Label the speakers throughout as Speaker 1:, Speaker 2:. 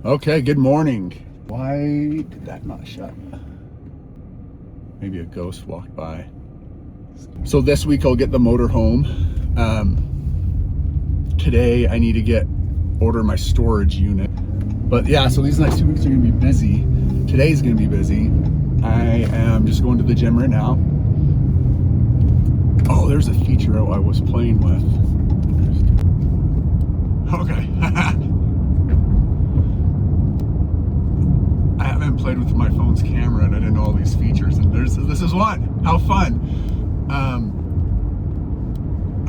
Speaker 1: Okay, good morning. Why did that not shut? Maybe a ghost walked by. So this week I'll get the motor home. Today I need to order my storage unit. But yeah, so these next 2 weeks are gonna be busy. Today's gonna be busy. I am just going to the gym right now. Oh, there's a feature I was playing with. Okay. I haven't played with my phone's camera and I didn't know all these features, and this is one. How fun.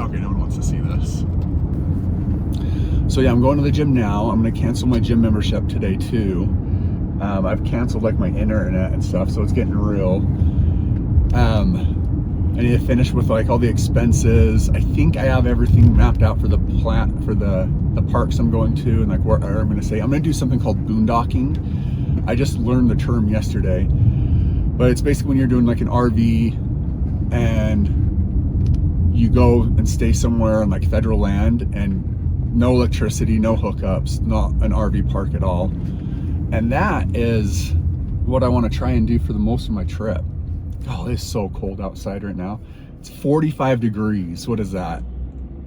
Speaker 1: Okay, no one wants to see this. So yeah, I'm going to the gym now. I'm gonna cancel my gym membership today too. I've canceled like my internet and stuff, so it's getting real. I need to finish with like all the expenses. I think I have everything mapped out for the parks I'm going to, and like where I'm gonna stay. I'm gonna do something called boondocking. I just learned the term yesterday, but it's basically when you're doing like an RV and you go and stay somewhere on like federal land and no electricity, no hookups, not an RV park at all. And that is what I want to try and do for the most of my trip. Oh, it's so cold outside right now. It's 45 degrees. What is that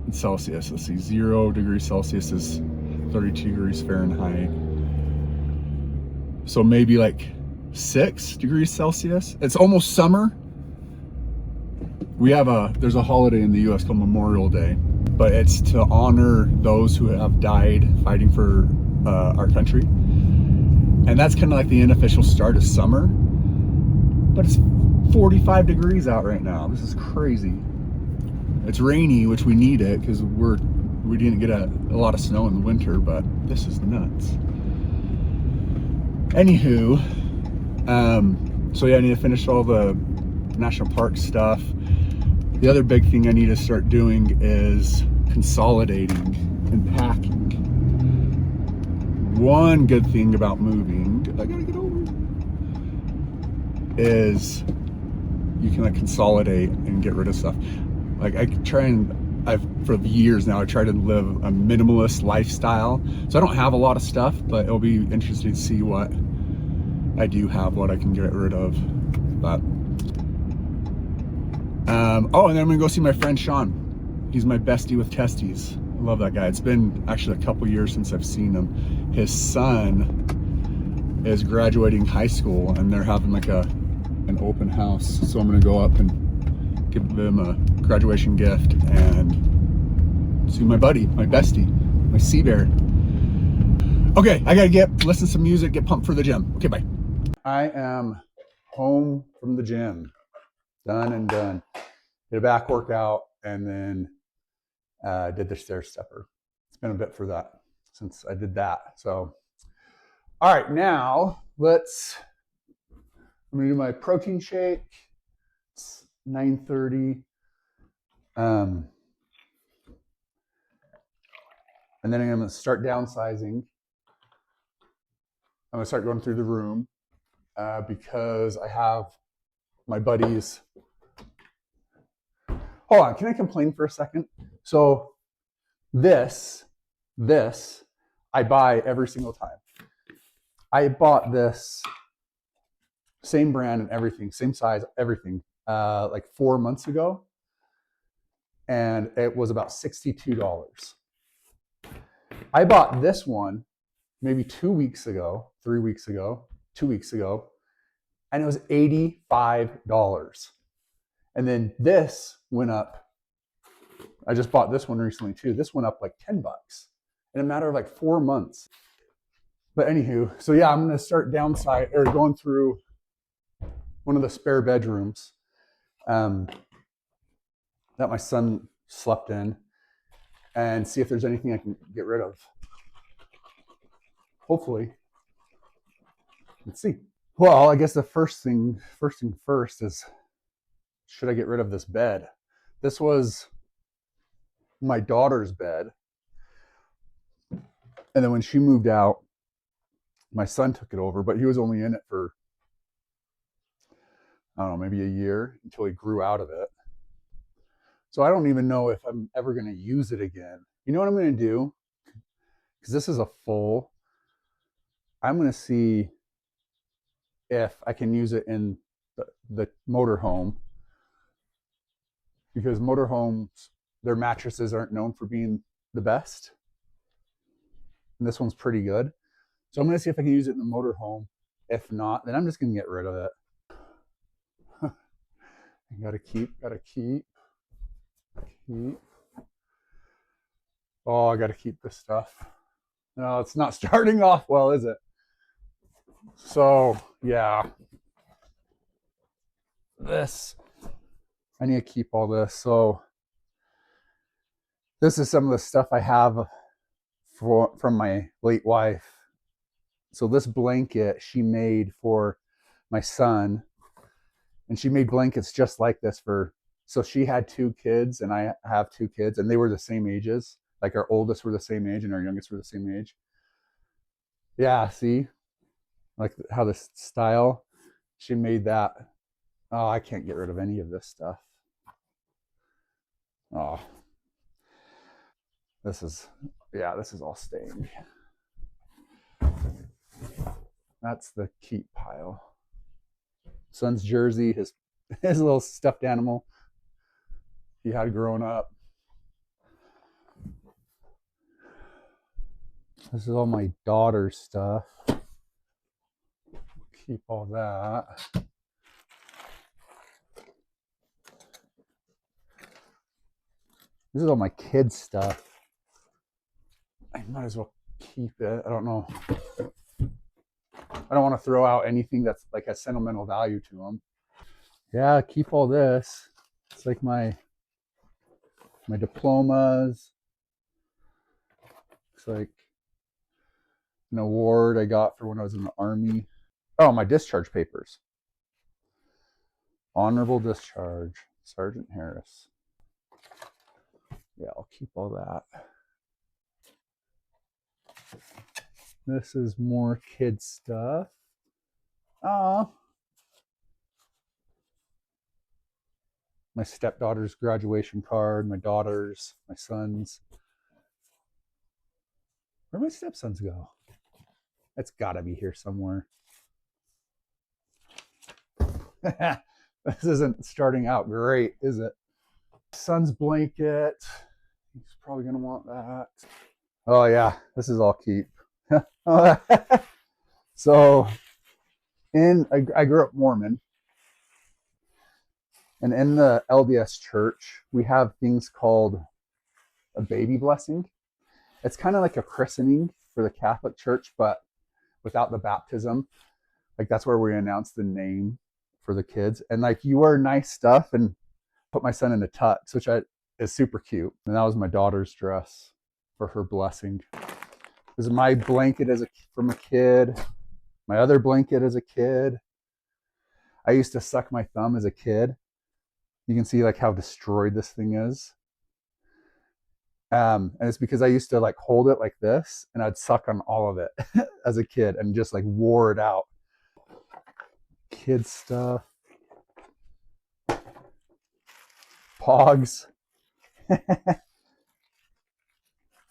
Speaker 1: in Celsius? Let's see, 0 degrees Celsius is 32 degrees Fahrenheit. So maybe like 6 degrees Celsius. It's almost summer. There's a holiday in the US called Memorial Day, but it's to honor those who have died fighting for our country. And that's kind of like the unofficial start of summer, but it's 45 degrees out right now. This is crazy. It's rainy, which we need it because we didn't get a lot of snow in the winter, but this is nuts. Anywho, so yeah, I need to finish all the national park stuff. The other big thing I need to start doing is consolidating and packing. One good thing about moving, I gotta get over, is you can like consolidate and get rid of stuff. Like for years now, I try to live a minimalist lifestyle. So I don't have a lot of stuff, but it'll be interesting to see what I do have, what I can get rid of. But oh, and then I'm gonna go see my friend Sean. He's my bestie with testes. I love that guy. It's been actually a couple years since I've seen him. His son is graduating high school and they're having like an open house. So I'm gonna go up and give them a graduation gift and see my buddy, my bestie, my sea bear. Okay, I gotta listen to some music, get pumped for the gym. Okay, bye. I am home from the gym. Done and done. Did a back workout and then did the stair stepper. It's been a bit for that since I did that. So, all right, now I'm gonna do my protein shake. It's 9:30. And then I'm gonna start downsizing. I'm gonna start going through the room because I have my buddies. Hold on, can I complain for a second? So this I buy every single time. I bought this same brand and everything, same size, everything, like 4 months ago, and it was about $62. I bought this one maybe 2 weeks ago, 3 weeks ago, 2 weeks ago, and it was $85. And then this went up. I just bought this one recently too. This went up like $10 in a matter of like 4 months. But anywho, so yeah, I'm gonna start going through one of the spare bedrooms that my son slept in and see if there's anything I can get rid of. Hopefully. Let's see. Well, I guess the first thing first is, should I get rid of this bed? This was my daughter's bed. And then when she moved out, my son took it over, but he was only in it for, I don't know, maybe a year until he grew out of it. So I don't even know if I'm ever going to use it again. You know what I'm going to do? Because this is a full I'm going to see if I can use it in the motorhome, because motorhomes, their mattresses aren't known for being the best. And this one's pretty good. So I'm going to see if I can use it in the motorhome. If not, then I'm just going to get rid of it. Gotta keep. Oh, I gotta keep this stuff. No, it's not starting off well, is it? So, yeah. This, I need to keep all this. So, this is some of the stuff I have from my late wife. So, this blanket she made for my son, and she made blankets just like this for. So, she had 2 kids, and I have 2 kids, and they were the same ages. Like our oldest were the same age, and our youngest were the same age. Yeah, see, like how this style, she made that. Oh, I can't get rid of any of this stuff. Oh, this is, yeah, this is all staying. That's the keep pile. Son's jersey, his little stuffed animal he had growing up. This is all my daughter's stuff. Keep all that. This is all my kids' stuff. I might as well keep it. I don't know. I don't want to throw out anything that's like a sentimental value to them. Yeah, keep all this. It's like my diplomas. It's like an award I got for when I was in the Army. Oh, my discharge papers. Honorable discharge, Sergeant Harris. Yeah, I'll keep all that. This is more kid stuff. Ah, my stepdaughter's graduation card, my daughter's, my son's. Where'd my stepsons go? It's gotta be here somewhere. This isn't starting out great, is it? Son's blanket. He's probably gonna want that. Oh yeah, this is all keep. So I grew up Mormon, and in the LDS church, we have things called a baby blessing. It's kind of like a christening for the Catholic Church, but without the baptism. Like that's where we announce the name for the kids. And like you wear nice stuff and put my son in a tux, which is super cute. And that was my daughter's dress for her blessing. This is my blanket from a kid. My other blanket as a kid. I used to suck my thumb as a kid. You can see like how destroyed this thing is. And it's because I used to like hold it like this and I'd suck on all of it as a kid and just like wore it out. Kid stuff. Pogs.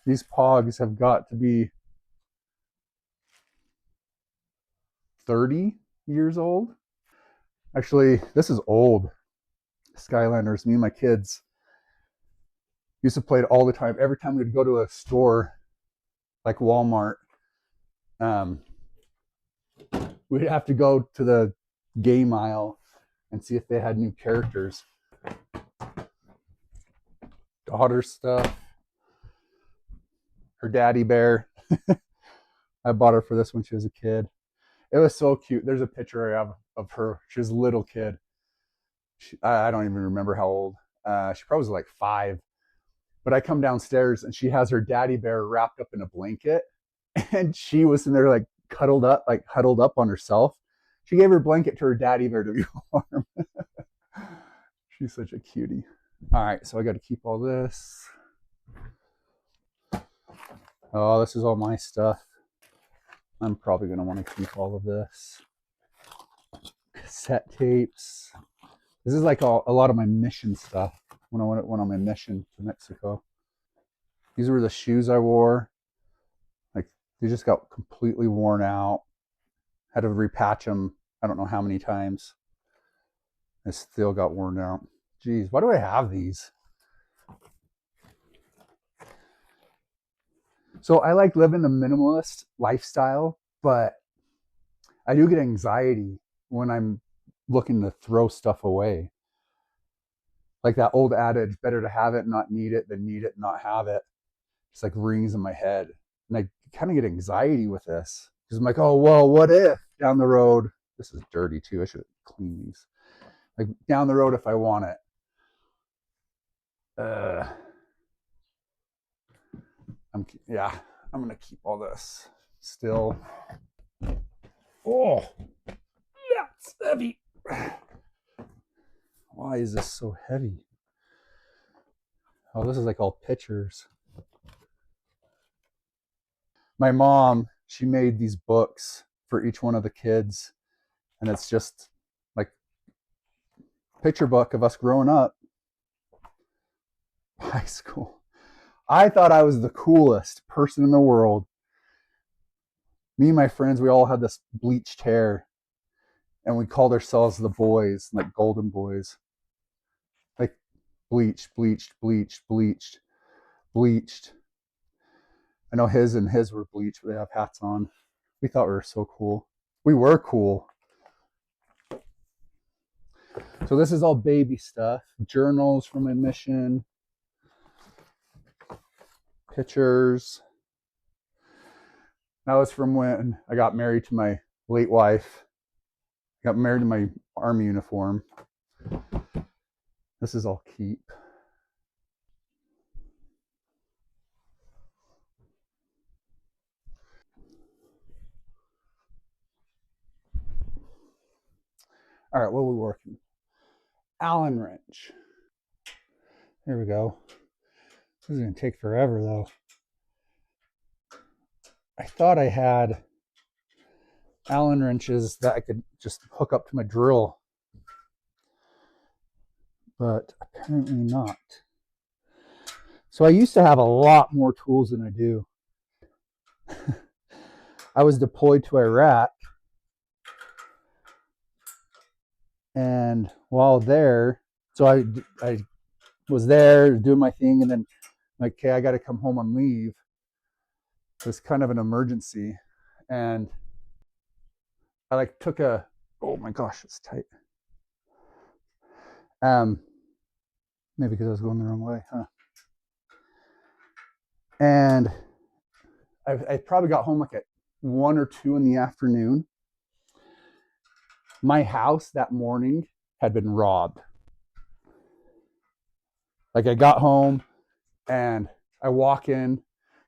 Speaker 1: These pogs have got to be 30 years old. Actually, this is old. Skylanders. Me and my kids used to play it all the time. Every time we'd go to a store like Walmart, we'd have to go to the game aisle and see if they had new characters. Daughter stuff. Her daddy bear. I bought her for this when she was a kid. It was so cute. There's a picture I have of her. She was a little kid. I don't even remember how old. She probably was like 5. But I come downstairs and she has her daddy bear wrapped up in a blanket, and she was in there like cuddled up, like huddled up on herself. She gave her blanket to her daddy bear to be warm. She's such a cutie. All right, so I got to keep all this. Oh, this is all my stuff. I'm probably going to want to keep all of this. Cassette tapes. This is like a lot of my mission stuff when I went on my mission to Mexico. These were the shoes I wore. Like They just got completely worn out. Had to repatch them I don't know how many times. It still got worn out. Geez, why do I have these? So I like living the minimalist lifestyle, but I do get anxiety when I'm looking to throw stuff away. Like that old adage, better to have it and not need it than need it and not have it. It's like rings in my head. And I kind of get anxiety with this because I'm like, oh, well, what if down the road, this is dirty too. I should clean these. Like down the road if I want it. Yeah, I'm going to keep all this still. Oh, yeah, it's heavy. Why is this so heavy? Oh, this is like all pictures. My mom, she made these books for each one of the kids, and it's just like picture book of us growing up. High school. I thought I was the coolest person in the world. Me and my friends, we all had this bleached hair, and we called ourselves the boys, like golden boys. Like bleached, bleached, bleached, bleached, bleached. I know his and his were bleached, but they have hats on. We thought we were so cool. We were cool. So this is all baby stuff. Journals from my mission. Pictures. That was from when I got married to my late wife. I got married in my army uniform. This is all keep. All right, what are we working? Allen wrench. There we go. This is going to take forever though. I thought I had Allen wrenches that I could just hook up to my drill, but apparently not. So I used to have a lot more tools than I do. I was deployed to Iraq, and while there, so I was there doing my thing, and then like, okay, I got to come home on leave. It was kind of an emergency, and I like took a, oh my gosh, it's tight. Maybe because I was going the wrong way, huh? And I probably got home like at 1 or 2 in the afternoon. My house that morning had been robbed. Like I got home and I walk in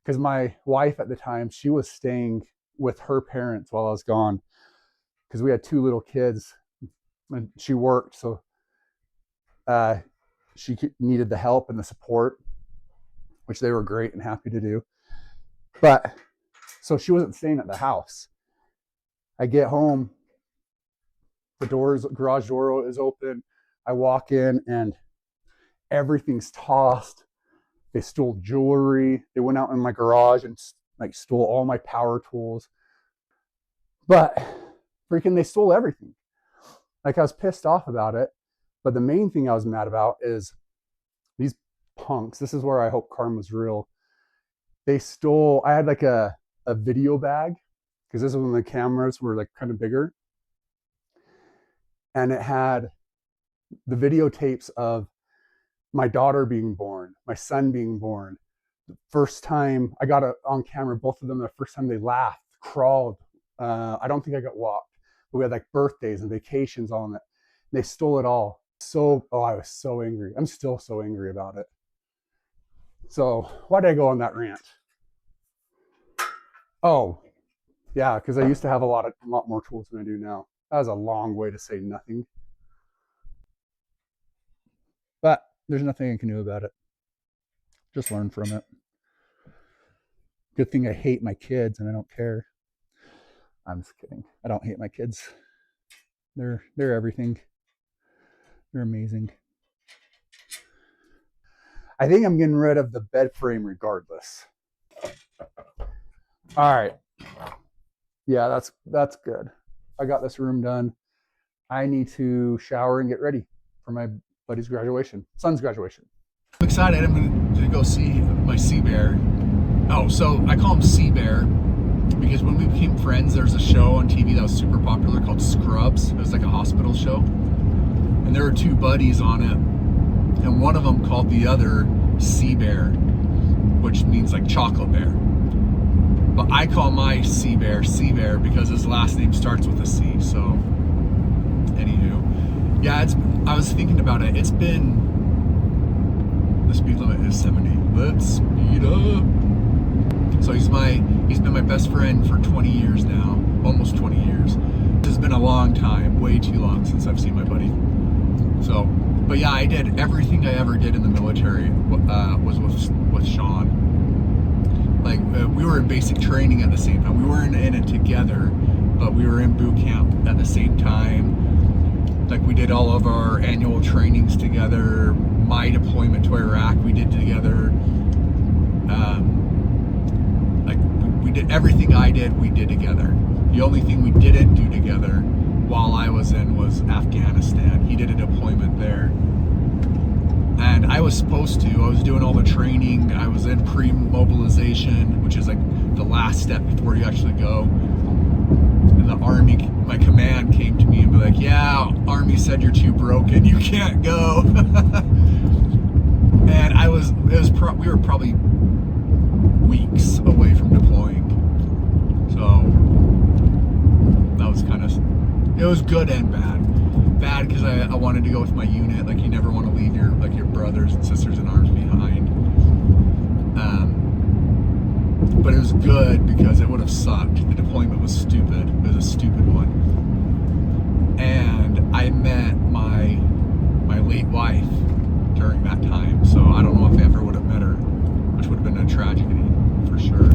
Speaker 1: because my wife at the time, she was staying with her parents while I was gone because we had 2 little kids and she worked. So she needed the help and the support, which they were great and happy to do. But so she wasn't staying at the house. I get home, the garage door is open. I walk in and everything's tossed. They stole jewelry. They went out in my garage and like stole all my power tools. But freaking, they stole everything. Like I was pissed off about it. But the main thing I was mad about is these punks. This is where I hope karma's real. They stole, I had like a video bag because this is when the cameras were like kind of bigger. And it had the videotapes of my daughter being born, my son being born. The first time I got on camera, both of them, the first time they laughed, crawled. I don't think I got walked, but we had like birthdays and vacations on it. And they stole it all. I was so angry. I'm still so angry about it. So why did I go on that rant? Oh, yeah, because I used to have a lot more tools than I do now. That was a long way to say nothing. But there's nothing I can do about it. Just learn from it. Good thing I hate my kids and I don't care. I'm just kidding. I don't hate my kids. They're everything. They're amazing. I think I'm getting rid of the bed frame regardless. All right. Yeah, that's good. I got this room done. I need to shower and get ready for my buddy's graduation, son's graduation.
Speaker 2: I'm excited. I'm going to go see my sea bear. Oh, so I call him Sea Bear because when we became friends, there's a show on TV that was super popular called Scrubs. It was like a hospital show. And there were two buddies on it. And one of them called the other Sea Bear, which means like chocolate bear. But I call my Sea Bear because his last name starts with a C. So, anywho, yeah, I was thinking about it. It's been, the speed limit is 70. Let's speed up. So he's been my best friend for 20 years now, almost 20 years. It's been a long time, way too long since I've seen my buddy. So, but yeah, I did everything I ever did in the military was with Sean. Like we were in basic training at the same time. We weren't in it together, but we were in boot camp at the same time. Like we did all of our annual trainings together. My deployment to Iraq we did together. Like we did everything I did, we did together. The only thing we didn't do together while I was in was Afghanistan. He did a deployment there. And I was supposed to. I was doing all the training. I was in pre-mobilization, which is like the last step before you actually go. And the Army, my command came to me and be like, yeah, Army said you're too broken. You can't go. And we were probably weeks away from deploying. So that was it was good and bad. Bad because I wanted to go with my unit. Like you never want to leave your brothers and sisters in arms behind. But it was good because it would have sucked. The deployment was stupid. It was a stupid one. And I met my late wife during that time. So I don't know if I ever would have met her, which would have been a tragedy for sure.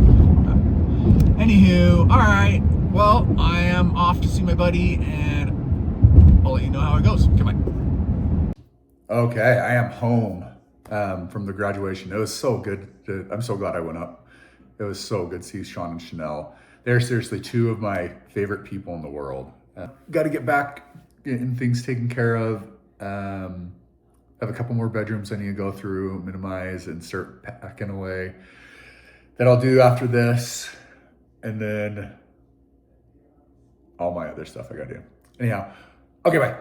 Speaker 2: Anywho, all right. Well, I am off to see my buddy and I'll let you know how it goes. Goodbye. Okay, I am home from the graduation. It was so good. I'm so glad I went up. It was so good to see Sean and Chanel. They're seriously two of my favorite people in the world. Got to get back getting things taken care of. I have a couple more bedrooms I need to go through, minimize, and start packing away. That I'll do after this. And then all my other stuff I got to do. Anyhow, okay, bye.